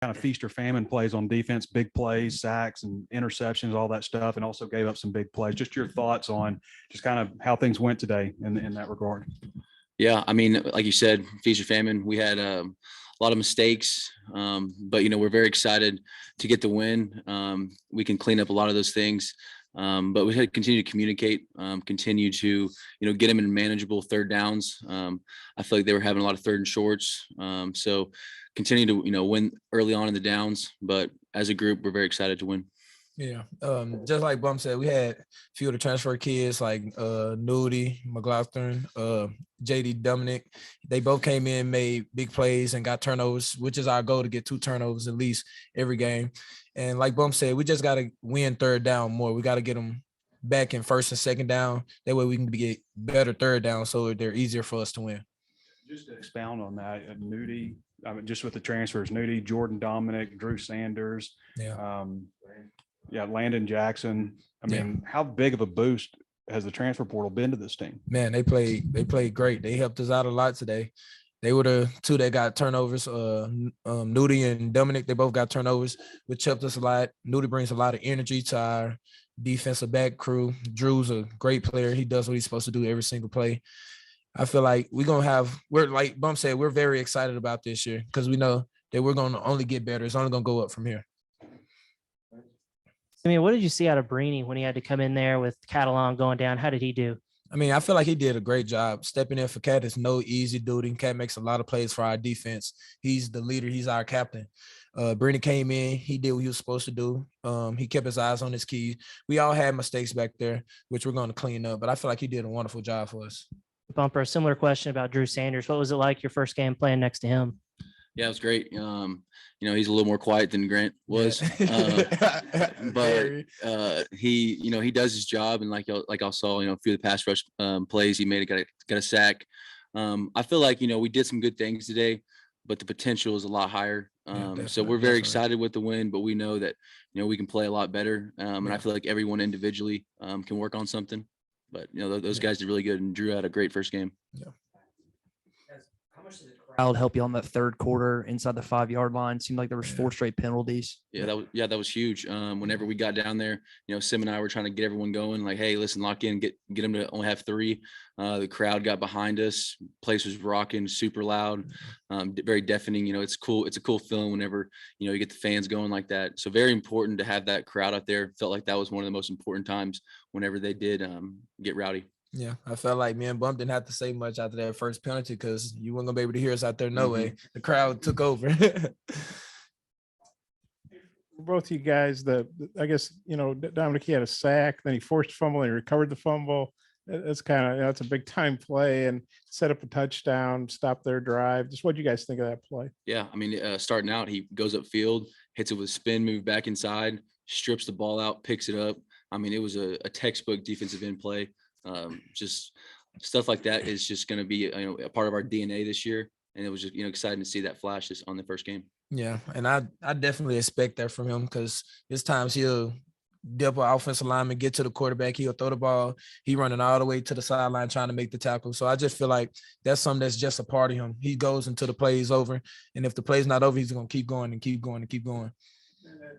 kind of feast or famine plays on defense, big plays, sacks and interceptions, all that stuff, and also gave up some big plays. Just your thoughts on just kind of how things went today in that regard. Yeah, I mean, like you said, feast or famine. We had a lot of mistakes, but we're very excited to get the win. We can clean up a lot of those things, but we had to continue to communicate, continue to get them in manageable third downs. I feel like they were having a lot of third and shorts, so continue to win early on in the downs. But as a group, we're very excited to win. Yeah. Just like Bum said, we had a few of the transfer kids like Nudie, McLaughlin, JD Dominic. They both came in, made big plays and got turnovers, which is our goal, to get 2 turnovers at least every game. And like Bum said, we just got to win third down more. We got to get them back in first and second down. That way we can get better third down so they're easier for us to win. Just to expound on that, Nudie, I mean, just with the transfers, Nudie, Jordan Dominic, Drew Sanders. Yeah. Landon Jackson. I mean, how big of a boost has the transfer portal been to this team? Man, they played great. They helped us out a lot today. They were the 2 that got turnovers. Nudie and Dominic, they both got turnovers, which helped us a lot. Nudie brings a lot of energy to our defensive back crew. Drew's a great player. He does what he's supposed to do every single play. I feel like we're like Bum said, we're very excited about this year because we know that we're going to only get better. It's only going to go up from here. I mean, what did you see out of Brini when he had to come in there with Catalan going down? How did he do? I mean, I feel like he did a great job. Stepping in for Cat is no easy duty. Cat makes a lot of plays for our defense. He's the leader. He's our captain. Brini came in. He did what he was supposed to do. He kept his eyes on his keys. We all had mistakes back there, which we're going to clean up. But I feel like he did a wonderful job for us. Bumper, a similar question about Drew Sanders. What was it like your first game playing next to him? Yeah, it was great. He's a little more quiet than Grant was, but he does his job. And like I saw, a few of the pass rush plays he made, got a sack. I feel like we did some good things today, but the potential is a lot higher. So we're very excited with the win, but we know that we can play a lot better. And I feel like everyone individually can work on something. But those guys did really good, and Drew had a great first game. Yeah. How much did the crowd help you on that third quarter inside the 5-yard line? Seemed like there was 4 straight penalties. Yeah, that was huge. Whenever we got down there, Sim and I were trying to get everyone going. Like, hey, listen, lock in, get them to only have 3. The crowd got behind us. Place was rocking, super loud, very deafening. It's cool. It's a cool feeling whenever you get the fans going like that. So very important to have that crowd out there. Felt like that was one of the most important times whenever they did get rowdy. Yeah, I felt like me and Bump didn't have to say much after that first penalty because you weren't gonna be able to hear us out there. No way. The crowd took over. Both you guys, I guess Dominic, he had a sack, then he forced a fumble and he recovered the fumble. That's kind of it's a big time play and set up a touchdown, stop their drive. Just what do you guys think of that play? Yeah, I mean, starting out, he goes upfield, hits it with a spin move back inside, strips the ball out, picks it up. I mean, it was a textbook defensive end play. Just stuff like that is just going to be a part of our DNA this year, and it was just exciting to see that flash on the first game. Yeah, and I definitely expect that from him because there's times he'll dip an offensive lineman, get to the quarterback, he'll throw the ball, he running all the way to the sideline trying to make the tackle. So I just feel like that's something that's just a part of him. He goes until the play is over, and if the play's not over, he's going to keep going and keep going and keep going.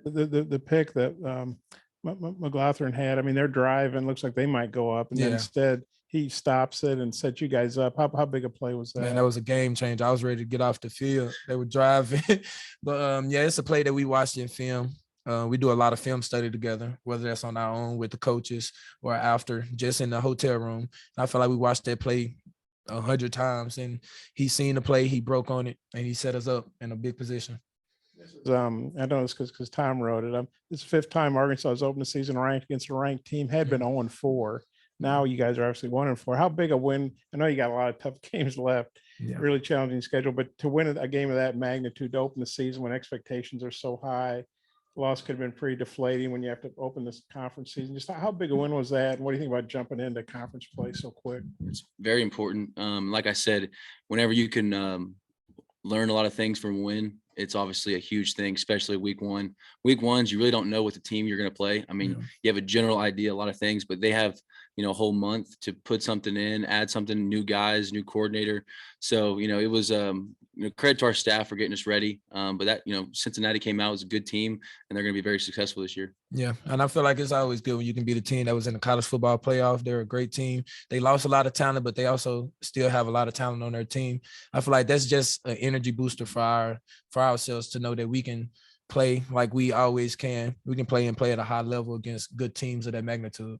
The pick that McLaughlin had, I mean, they're driving, looks like they might go up, and then instead he stops it and sets you guys up. How big a play was that? Man, that was a game changer. I was ready to get off the field. They were driving. But it's a play that we watched in film. We do a lot of film study together, whether that's on our own with the coaches or after, just in the hotel room. And I feel like we watched that play 100 times, and he's seen the play, he broke on it, and he set us up in a big position. I know it's because Tom wrote it. This is the 5th time Arkansas has opened the season ranked against a ranked team. Had been 0-4. Now you guys are obviously 1-4. How big a win? I know you got a lot of tough games left. Yeah. Really challenging schedule, but to win a game of that magnitude to open the season when expectations are so high, loss could have been pretty deflating when you have to open this conference season. Just how big a win was that? And what do you think about jumping into conference play so quick? It's very important. Like I said, whenever you can learn a lot of things from a win, it's obviously a huge thing, especially week 1. Week 1s, you really don't know what the team you're going to play. I mean, you have a general idea, a lot of things, but they have, a whole month to put something in, add something, new guys, new coordinator. So, it was, credit to our staff for getting us ready. But that, Cincinnati came out as a good team, and they're going to be very successful this year. Yeah, and I feel like it's always good when you can be the team that was in the college football playoff. They're a great team. They lost a lot of talent, but they also still have a lot of talent on their team. I feel like that's just an energy booster for ourselves to know that we can play like we always can. We can play at a high level against good teams of that magnitude.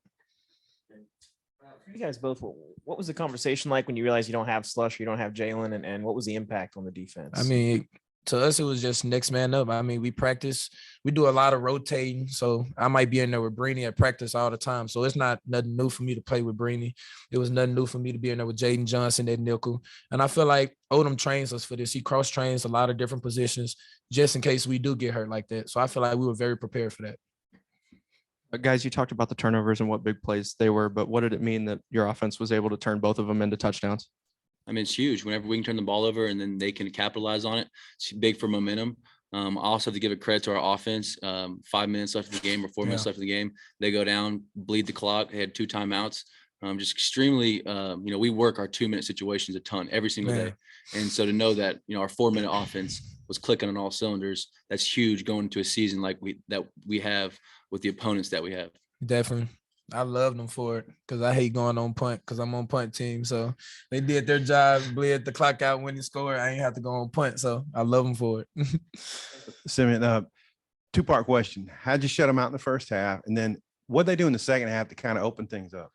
For you guys both, what was the conversation like when you realized you don't have Slush, you don't have Jalen, and what was the impact on the defense? I mean, to us, it was just next man up. I mean, we practice, we do a lot of rotating. So I might be in there with Breeny at practice all the time. So it's not nothing new for me to play with Breeny. It was nothing new for me to be in there with Jaden Johnson at nickel. And I feel like Odom trains us for this. He cross trains a lot of different positions just in case we do get hurt like that. So I feel like we were very prepared for that. Guys, you talked about the turnovers and what big plays they were, but what did it mean that your offense was able to turn both of them into touchdowns? I mean, it's huge. Whenever we can turn the ball over and then they can capitalize on it, it's big for momentum. I also have to give it credit to our offense. 5 minutes left of the game or 4 minutes left of the game. They go down, bleed the clock. They had 2 timeouts. Just extremely, we work our 2-minute situations a ton every single day. And so to know that, our 4-minute offense was clicking on all cylinders, that's huge going into a season like we have with the opponents that we have. Definitely. I love them for it because I hate going on punt because I'm on punt team. So they did their job, bled the clock out when they scored. I ain't have to go on punt. So I love them for it. Simeon, 2-part question. How'd you shut them out in the first half? And then what they do in the second half to kind of open things up?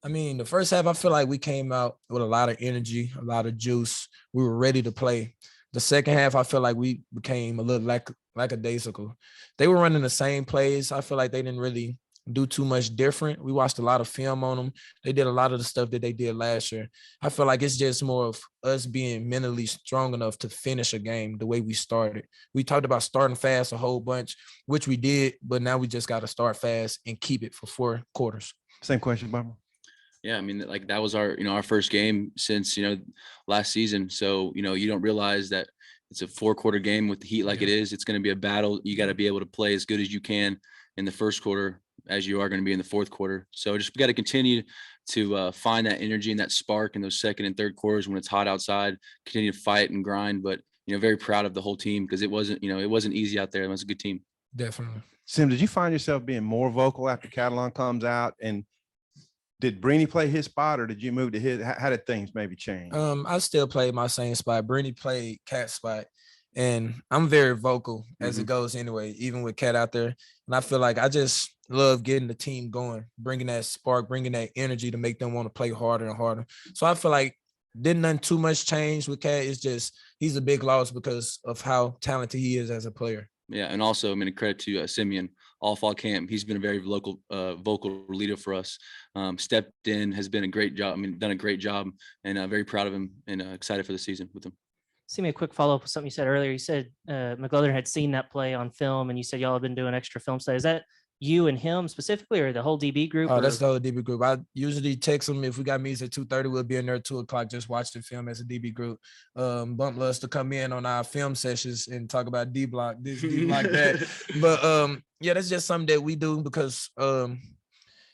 I mean, the first half, I feel like we came out with a lot of energy, a lot of juice. We were ready to play. The second half, I feel like we became a little lackadaisical. They were running the same plays. I feel like they didn't really do too much different. We watched a lot of film on them. They did a lot of the stuff that they did last year. I feel like it's just more of us being mentally strong enough to finish a game the way we started. We talked about starting fast a whole bunch, which we did, but now we just got to start fast and keep it for 4 quarters. Same question, Barbara. Yeah, I mean, like that was our first game since, last season. So, you don't realize that it's a 4-quarter game with the heat like it is. It's going to be a battle. You got to be able to play as good as you can in the first quarter as you are going to be in the fourth quarter. So just got to continue to find that energy and that spark in those second and third quarters when it's hot outside, continue to fight and grind. But, very proud of the whole team because it wasn't easy out there. It was a good team. Definitely. Sim, did you find yourself being more vocal after Catalan comes out? And did Breeny play his spot or did you move to his? How did things maybe change? I still played my same spot. Breeny played Cat's spot. And I'm very vocal as it goes anyway, even with Cat out there. And I feel like I just love getting the team going, bringing that spark, bringing that energy to make them want to play harder and harder. So I feel like didn't nothing too much change with Cat. It's just he's a big loss because of how talented he is as a player. Yeah, and also, credit to Simeon all fall camp. He's been a very vocal leader for us. Stepped in, has been a great job. Done a great job, and very proud of him and excited for the season with him. See me a quick follow up with something you said earlier. You said McLeather had seen that play on film, and you said y'all have been doing extra film study. Is that you and him specifically, or the whole DB group? Oh, that's the whole DB group. I usually text them if we got meetings at 2:30. We'll be in there at 2:00. Just watch the film as a DB group. Bump us to come in on our film sessions and talk about D block, this D block that. But yeah, that's just something that we do because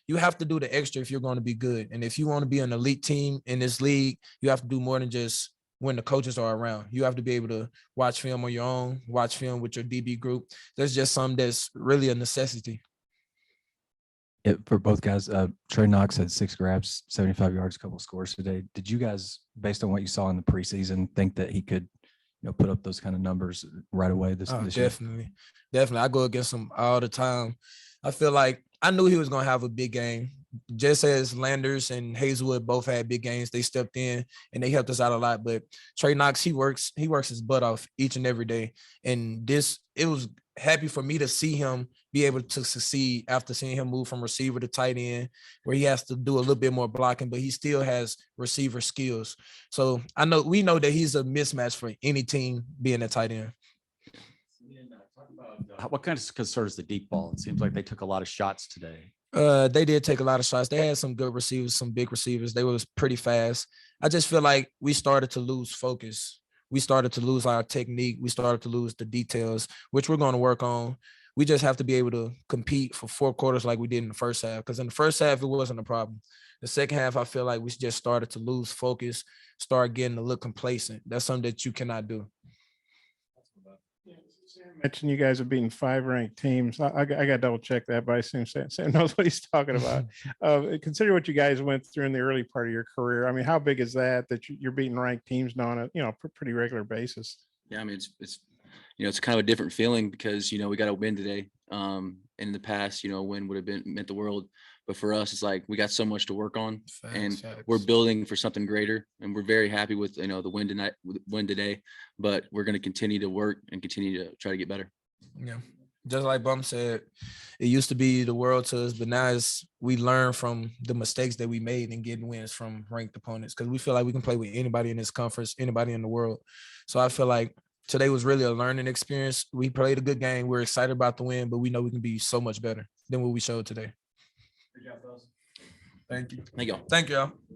you have to do the extra if you're going to be good, and if you want to be an elite team in this league, you have to do more than just when the coaches are around. You have to be able to watch film on your own, watch film with your DB group. That's just something that's really a necessity. Yeah, for both guys, Trey Knox had 6 grabs, 75 yards, a couple scores today. Did you guys, based on what you saw in the preseason, think that he could, put up those kind of numbers right away this year? Definitely. I go against him all the time. I feel like I knew he was going to have a big game. Just as Landers and Hazelwood both had big games, they stepped in and they helped us out a lot. But Trey Knox, he works his butt off each and every day. And it was happy for me to see him be able to succeed after seeing him move from receiver to tight end, where he has to do a little bit more blocking, but he still has receiver skills. So we know that he's a mismatch for any team being a tight end. What kind of concerns the deep ball? It seems like they took a lot of shots today. They did take a lot of shots. They had some good receivers, some big receivers. They was pretty fast. I just feel like we started to lose focus. We started to lose our technique. We started to lose the details, which we're going to work on. We just have to be able to compete for 4 quarters like we did in the first half. Because in the first half, it wasn't a problem. The second half, I feel like we just started to lose focus, start getting a little complacent. That's something that you cannot do. Mentioned you guys have beaten 5 ranked teams. I got to double check that, but I assume Sam knows what he's talking about. Consider what you guys went through in the early part of your career. I mean, how big is that you're beating ranked teams now on a pretty regular basis? Yeah, I mean, it's it's kind of a different feeling because we got to win today. In the past, a win would have meant the world, but for us, it's like we got so much to work on, and we're building for something greater. And we're very happy with the win today, but we're going to continue to work and continue to try to get better. Yeah, just like Bum said, it used to be the world to us, but now we learn from the mistakes that we made and getting wins from ranked opponents because we feel like we can play with anybody in this conference, anybody in the world. So I feel like today was really a learning experience. We played a good game. We're excited about the win, but we know we can be so much better than what we showed today. Good job, fellas. Thank you. Thank you. Thank you.